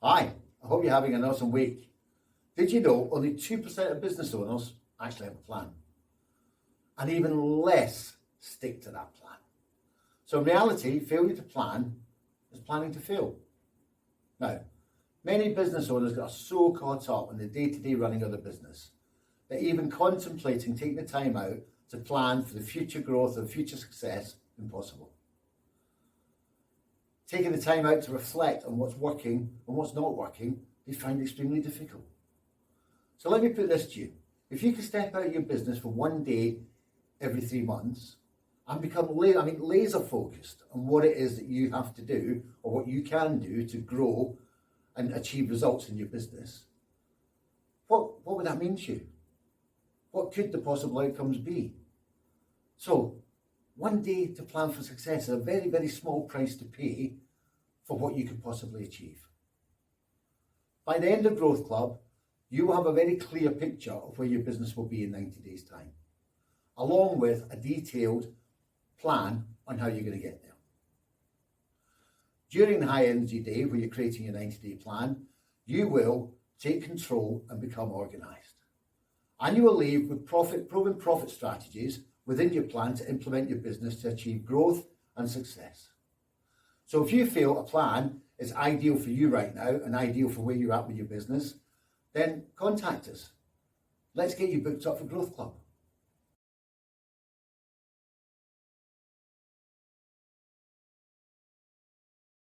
Hi, I hope you're having an awesome week. Did you know only 2% of business owners actually have a plan? And even less stick to that plan. So in reality, failure to plan is planning to fail. Now, many business owners are so caught up in the day-to-day running of the business that even contemplating taking the time out to plan for the future growth and future success is impossible. Taking the time out to reflect on what's working and what's not working, they find extremely difficult. So let me put this to you. If you could step out of your business for one day every 3 months and become laser focused on what it is that you have to do or what you can do to grow and achieve results in your business, what would that mean to you? What could the possible outcomes be? So, one day to plan for success is a very, very small price to pay for what you could possibly achieve. By the end of Growth Club, you will have a very clear picture of where your business will be in 90 days' time, along with a detailed plan on how you're going to get there. During the high energy day, where you're creating your 90-day plan, you will take control and become organised. And you will leave with proven profit strategies within your plan to implement your business to achieve growth and success. So if you feel a plan is ideal for you right now and ideal for where you're at with your business, then contact us. Let's get you booked up for Growth Club.